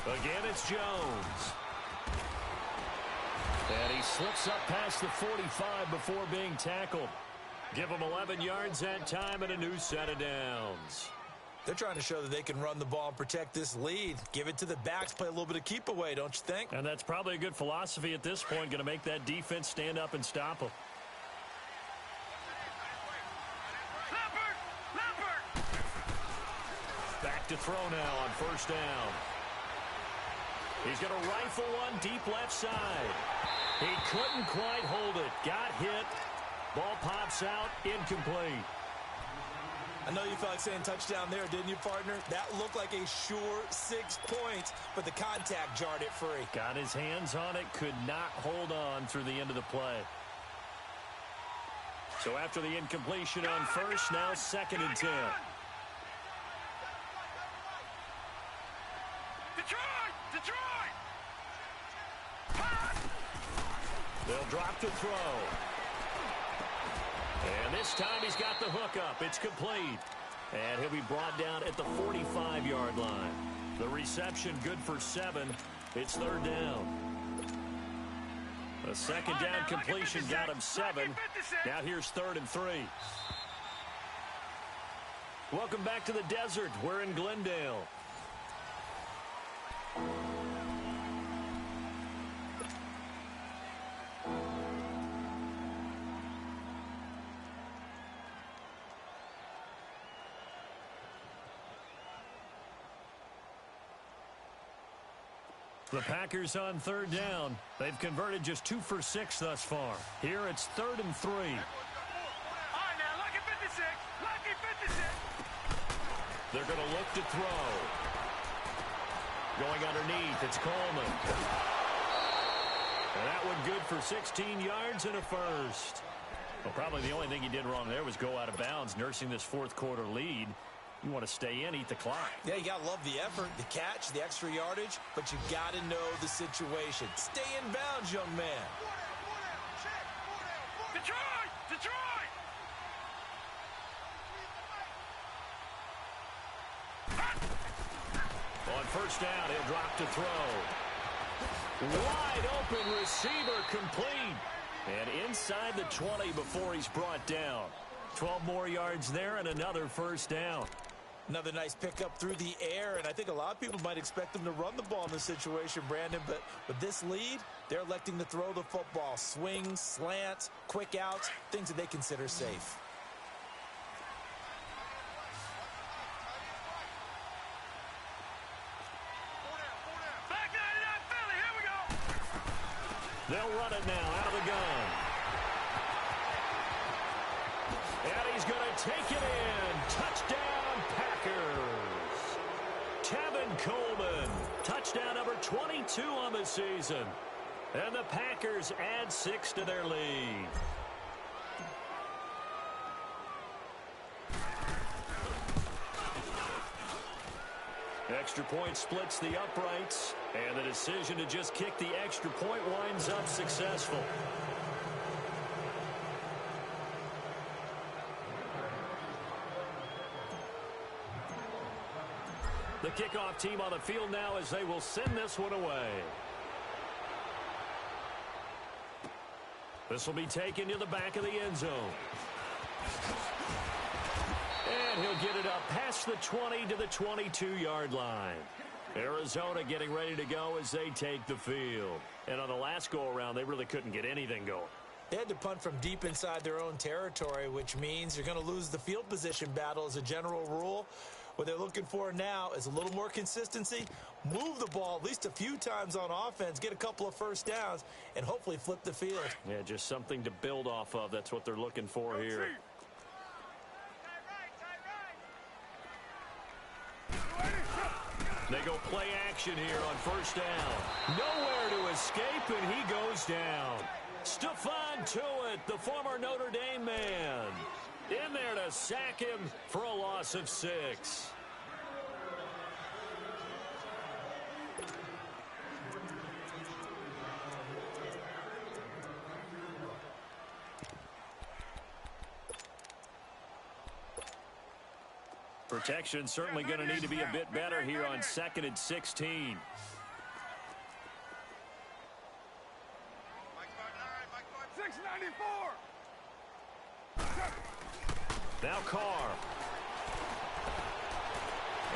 Again, it's Jones. And he slips up past the 45 before being tackled. Give him 11 yards that time and a new set of downs. They're trying to show that they can run the ball and protect this lead. Give it to the backs, play a little bit of keep away, don't you think? And that's probably a good philosophy at this point, going to make that defense stand up and stop them. Back to throw now on first down. He's going to rifle one deep left side. He couldn't quite hold it. Got hit. Ball pops out. Incomplete. I know you felt like saying touchdown there, didn't you, partner? That looked like a sure 6 points, but the contact jarred it free. Got his hands on it. Could not hold on through the end of the play. So after the incompletion on first, now 2nd and 10. Detroit! They'll drop to throw. And this time he's got the hook up. It's complete. And he'll be brought down at the 45-yard line. The reception good for 7. It's 3rd down. A 2nd down completion got him 7. Now here's 3rd and 3. Welcome back to the desert. We're in Glendale. The Packers on 3rd down. They've converted just 2 for 6 thus far. Here it's 3rd and 3. All right, now, lucky 56. Lucky 56. They're going to look to throw. Going underneath, it's Coleman. And that one good for 16 yards and a first. Well, probably the only thing he did wrong there was go out of bounds, nursing this 4th quarter lead. You want to stay in, eat the clock. Yeah, you got to love the effort, the catch, the extra yardage, but you got to know the situation. Stay in bounds, young man. Detroit! On first down, he'll drop to throw. Wide open receiver complete. And inside the 20 before he's brought down. 12 more yards there and another first down. Another nice pickup through the air, and I think a lot of people might expect them to run the ball in this situation, Brandon, but with this lead, they're electing to throw the football. Swings, slants, quick outs, things that they consider safe. Back 99 Philly, here we go. They'll run it now out of the gun. And he's going to take it in. Touchdown, Packers. Tevin Coleman. Touchdown number 22 on the season. And the Packers add 6 to their lead. Extra point splits the uprights. And the decision to just kick the extra point winds up successful. The kickoff team on the field now as they will send this one away. This will be taken to the back of the end zone. And he'll get it up past the 20 to the 22-yard line. Arizona getting ready to go as they take the field. And on the last go-around, they really couldn't get anything going. They had to punt from deep inside their own territory, which means you're going to lose the field position battle as a general rule. What they're looking for now is a little more consistency, move the ball at least a few times on offense, get a couple of first downs, and hopefully flip the field. Yeah, just something to build off of. That's what they're looking for here. They go play action here on first down. Nowhere to escape, and he goes down. Stephon Tuitt, the former Notre Dame man, in there to sack him for a loss of 6. Protection certainly going to need to be a bit better here on 2nd and 16. Now Carr.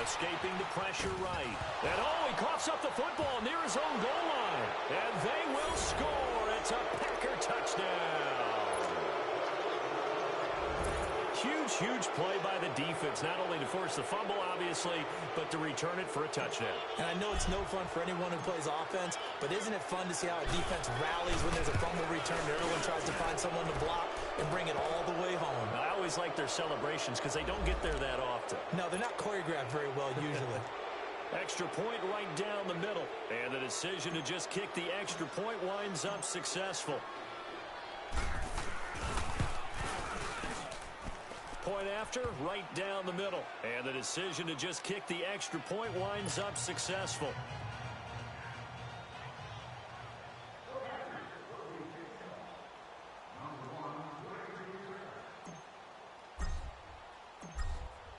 Escaping the pressure right. And he coughs up the football near his own goal line. And they will score. It's a Packer touchdown. Huge play by the defense, not only to force the fumble, obviously, but to return it for a touchdown. And I know it's no fun for anyone who plays offense, but isn't it fun to see how a defense rallies when there's a fumble return? Everyone tries to find someone to block and bring it all the way home. I always like their celebrations because they don't get there that often. No, they're not choreographed very well usually. Extra point right down the middle. And the decision to just kick the extra point winds up successful. Point after, right down the middle. And the decision to just kick the extra point winds up successful.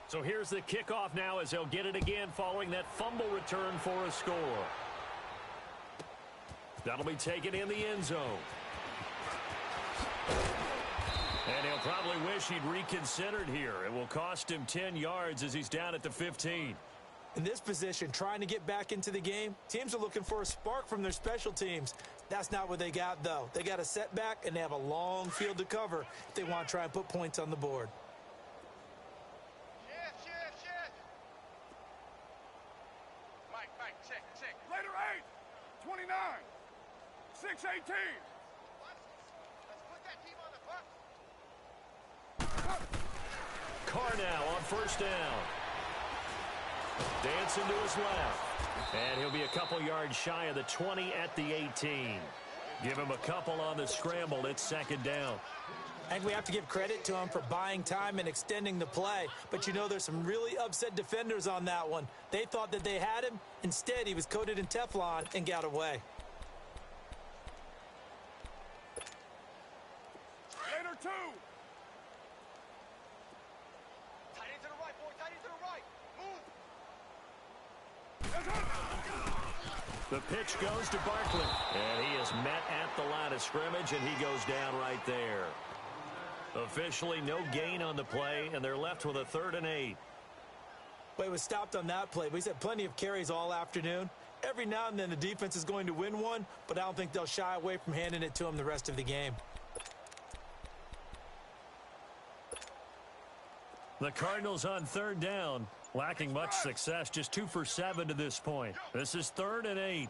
So here's the kickoff now as they'll get it again following that fumble return for a score. That'll be taken in the end zone. And he'll probably wish he'd reconsidered here. It will cost him 10 yards as he's down at the 15. In this position, trying to get back into the game, teams are looking for a spark from their special teams. That's not what they got, though. They got a setback, and they have a long field to cover if they want to try and put points on the board. Mike, check. Later 8, 29, 6, 18. Carr now on first down. Dancing to his left. And he'll be a couple yards shy of the 20 at the 18. Give him a couple on the scramble. It's 2nd down. I think we have to give credit to him for buying time and extending the play. But, you know, there's some really upset defenders on that one. They thought that they had him. Instead, he was coated in Teflon and got away. Later 2. The pitch goes to Barkley. And he is met at the line of scrimmage, and he goes down right there. Officially no gain on the play, and they're left with a 3rd and 8. Well, he was stopped on that play, but he's had plenty of carries all afternoon. Every now and then the defense is going to win one, but I don't think they'll shy away from handing it to him the rest of the game. The Cardinals on 3rd down. Lacking much success, just 2 for 7 to this point. This is 3rd and 8.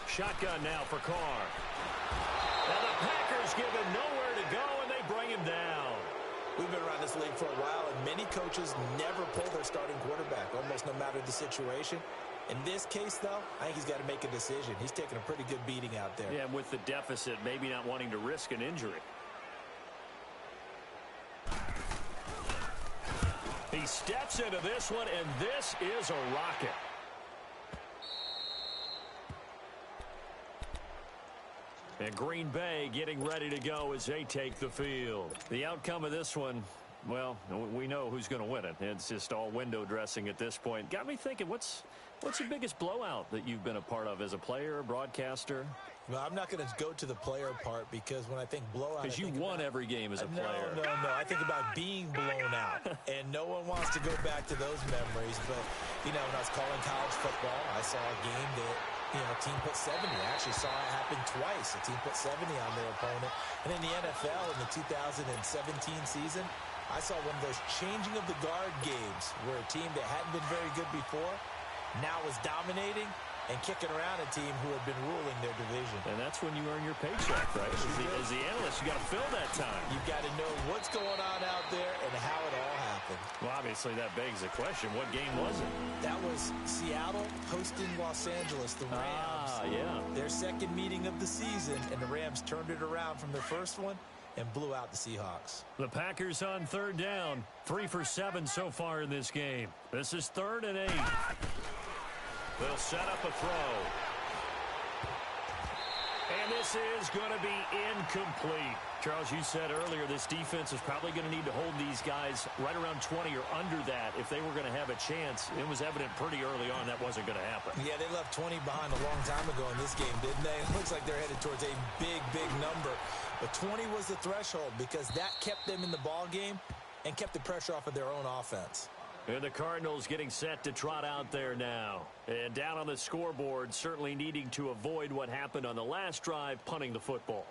Shotgun now for Carr. And the Packers give him nowhere to go, and they bring him down. We've been around this league for a while, and many coaches never pull their starting quarterback, almost no matter the situation. In this case, though, I think he's got to make a decision. He's taking a pretty good beating out there. Yeah, and with the deficit, maybe not wanting to risk an injury. He steps into this one, and this is a rocket. And Green Bay getting ready to go as they take the field. The outcome of this one, Well, we know who's going to win it. It's just all window dressing at this point. Got me thinking, what's the biggest blowout that you've been a part of as a player, broadcaster? Well, I'm not going to go to the player part because when I think blowout, because you won every game as a player. No. I think about being blown out, and no one wants to go back to those memories. But, when I was calling college football, I saw a game that, a team put 70. I actually saw it happen twice. A team put 70 on their opponent. And in the NFL, in the 2017 season, I saw one of those changing of the guard games where a team that hadn't been very good before now was dominating and kicking around a team who had been ruling their division. And that's when you earn your paycheck, right? As the analyst, you got to fill that time. You've got to know what's going on out there and how it all happened. Well, obviously, that begs the question, what game was it? That was Seattle hosting Los Angeles, the Rams. Yeah. Their second meeting of the season, and the Rams turned it around from their first one and blew out the Seahawks. The Packers on third down. 3 for 7 so far in this game. This is 3rd and 8. They'll set up a throw. And this is going to be incomplete. Charles, you said earlier this defense is probably going to need to hold these guys right around 20 or under that if they were going to have a chance. It was evident pretty early on that wasn't going to happen. Yeah, they left 20 behind a long time ago in this game, didn't they? It looks like they're headed towards a big number. But 20 was the threshold because that kept them in the ball game and kept the pressure off of their own offense. And the Cardinals getting set to trot out there now. And down on the scoreboard, certainly needing to avoid what happened on the last drive, punting the football.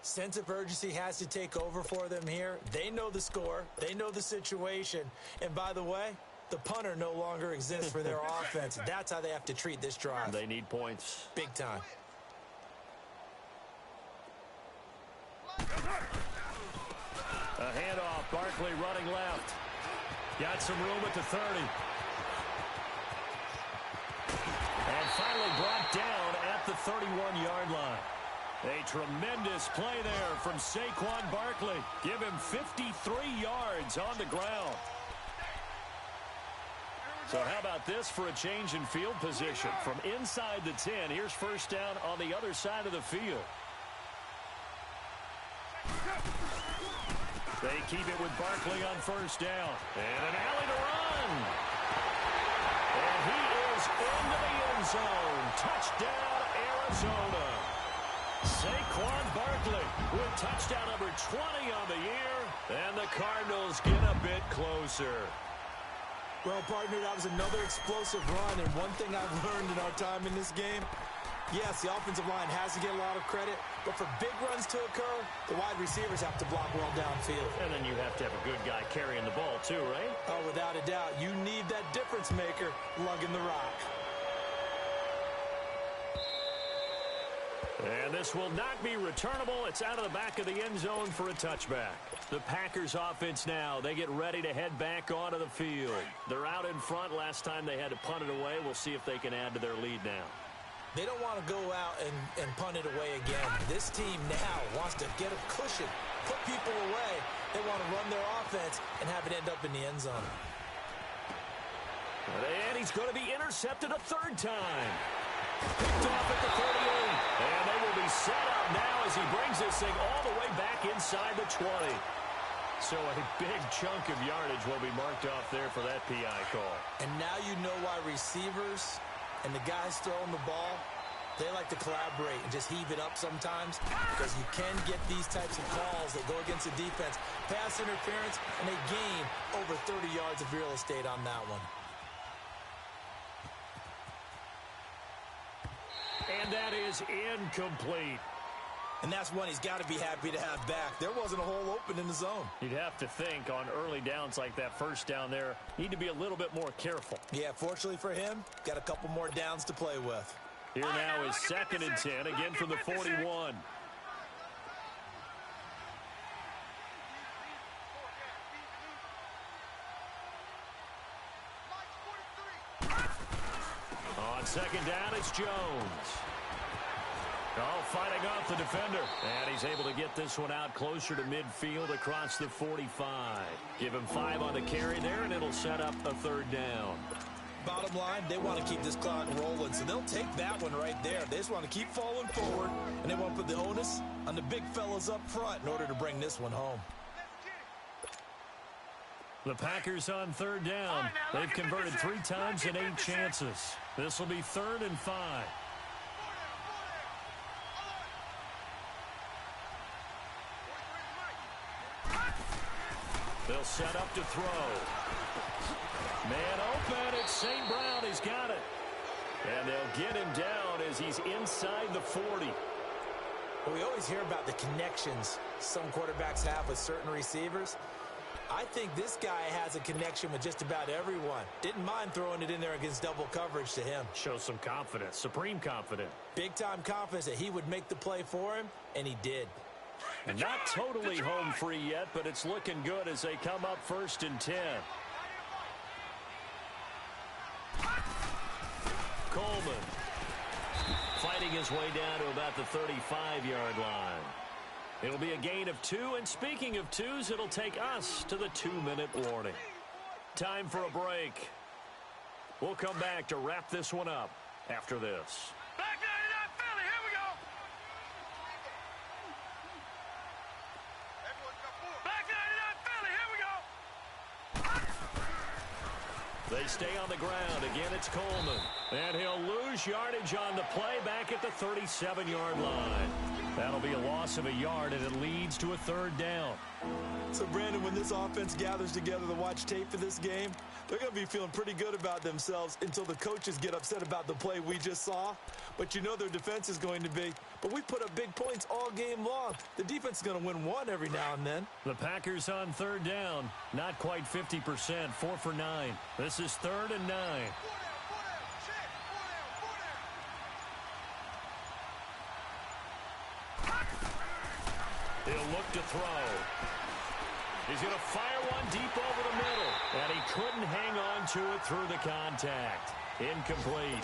Sense of urgency has to take over for them here. They know the score. They know the situation. And by the way, the punter no longer exists for their offense. That's how they have to treat this drive. They need points. Big time. A handoff. Barkley running left. Got some room at the 30. And finally brought down at the 31-yard line. A tremendous play there from Saquon Barkley. Give him 53 yards on the ground. So how about this for a change in field position? From inside the 10, here's first down on the other side of the field. They keep it with Barkley on first down. And an alley to run. And he is into the end zone. Touchdown, Arizona. Saquon Barkley with touchdown number 20 on the year. And the Cardinals get a bit closer. Well, partner, that was another explosive run. And one thing I've learned in our time in this game, yes, the offensive line has to get a lot of credit, but for big runs to occur, the wide receivers have to block well downfield. And then you have to have a good guy carrying the ball too, right? Oh, without a doubt. You need that difference maker lugging the rock. And this will not be returnable. It's out of the back of the end zone for a touchback. The Packers offense now, they get ready to head back onto the field. They're out in front. Last time they had to punt it away. We'll see if they can add to their lead now. They don't want to go out and punt it away again. This team now wants to get a cushion, put people away. They want to run their offense and have it end up in the end zone. And he's going to be intercepted a third time. Picked off at the 38. And they will be set up now as he brings this thing all the way back inside the 20. So a big chunk of yardage will be marked off there for that PI call. And now you know why receivers and the guys throwing the ball, they like to collaborate and just heave it up sometimes because you can get these types of calls that go against the defense. Pass interference, and they gain over 30 yards of real estate on that one. And that is incomplete. And that's one he's got to be happy to have back. There wasn't a hole open in the zone. You'd have to think on early downs like that first down there, need to be a little bit more careful. Yeah, fortunately for him, got a couple more downs to play with. Here now is 2nd and 10, again from the 41. On 2nd down, it's Jones. Oh, fighting off the defender. And he's able to get this one out closer to midfield across the 45. Give him 5 on the carry there, and it'll set up a 3rd down. Bottom line, they want to keep this clock rolling, so they'll take that one right there. They just want to keep falling forward, and they want to put the onus on the big fellas up front in order to bring this one home. The Packers on third down. They've converted 3 times in 8 chances. This will be 3rd and 5. They'll set up to throw. Man open. It's St. Brown. He's got it. And they'll get him down as he's inside the 40. Well, we always hear about the connections some quarterbacks have with certain receivers. I think this guy has a connection with just about everyone. Didn't mind throwing it in there against double coverage to him. Shows some confidence, supreme confidence. Big-time confidence that he would make the play for him, and he did. And not totally home free yet, but it's looking good as they come up 1st and 10. Coleman fighting his way down to about the 35-yard line. It'll be a gain of 2, and speaking of 2s, it'll take us to the 2-minute warning. Time for a break. We'll come back to wrap this one up after this. Back 99 Philly, here we go. Back 99 Philly, here we go. They stay on the ground. Again, it's Coleman. And he'll lose yardage on the play back at the 37-yard line. That'll be a loss of a yard, and it leads to a 3rd down. So, Brandon, when this offense gathers together to watch tape for this game, they're going to be feeling pretty good about themselves until the coaches get upset about the play we just saw. But you know their defense is going to be. But we put up big points all game long. The defense is going to win one every now and then. The Packers on 3rd down. Not quite 50%. 4 for 9. This is 3rd and 9. He'll look to throw. He's going to fire one deep over the middle. And he couldn't hang on to it through the contact. Incomplete.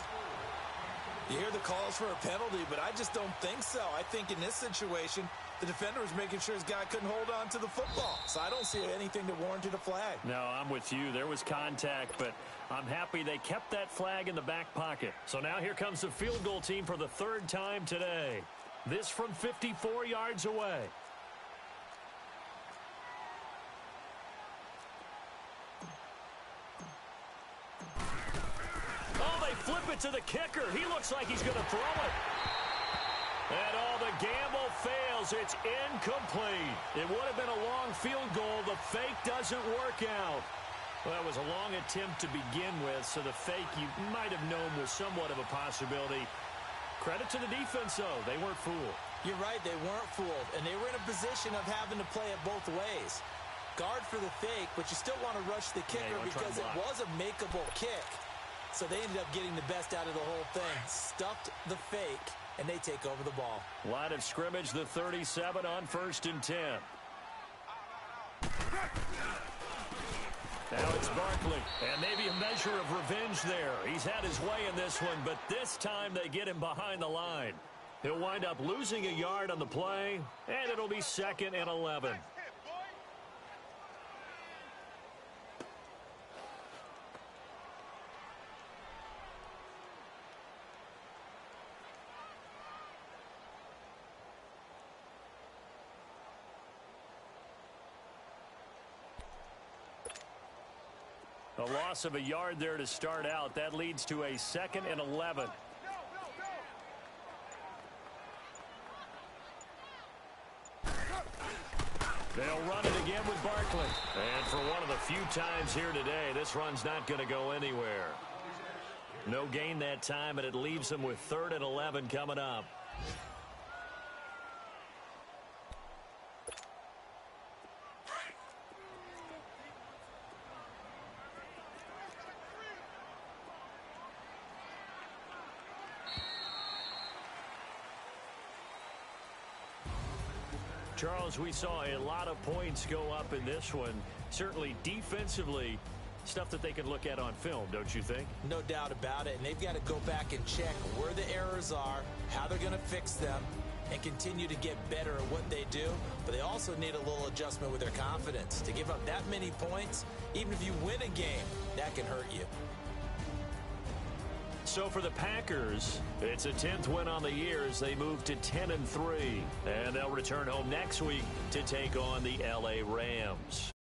You hear the calls for a penalty, but I just don't think so. I think in this situation, the defender was making sure his guy couldn't hold on to the football. So I don't see anything that warranted a flag. No, I'm with you. There was contact, but I'm happy they kept that flag in the back pocket. So now here comes the field goal team for the 3rd time today. This from 54 yards away. Flip it to the kicker. He looks like he's going to throw it. And the gamble fails. It's incomplete. It would have been a long field goal. The fake doesn't work out. Well, that was a long attempt to begin with, so the fake you might have known was somewhat of a possibility. Credit to the defense, though. They weren't fooled. You're right. They weren't fooled, and they were in a position of having to play it both ways. Guard for the fake, but you still want to rush the kicker because it was a makeable kick. So they ended up getting the best out of the whole thing. Stuffed the fake, and they take over the ball. Line of scrimmage, the 37 on 1st and 10. Now it's Barkley, and maybe a measure of revenge there. He's had his way in this one, but this time they get him behind the line. He'll wind up losing a yard on the play, and it'll be 2nd and 11. A loss of a yard there to start out. That leads to a 2nd and 11. They'll run it again with Barkley. And for one of the few times here today, this run's not going to go anywhere. No gain that time, and it leaves them with 3rd and 11 coming up. Charles, we saw a lot of points go up in this one. Certainly defensively, stuff that they can look at on film, don't you think? No doubt about it. And they've got to go back and check where the errors are, how they're going to fix them, and continue to get better at what they do. But they also need a little adjustment with their confidence. To give up that many points, even if you win a game, that can hurt you. So for the Packers, it's a 10th win on the year as they move to 10-3. And they'll return home next week to take on the LA Rams.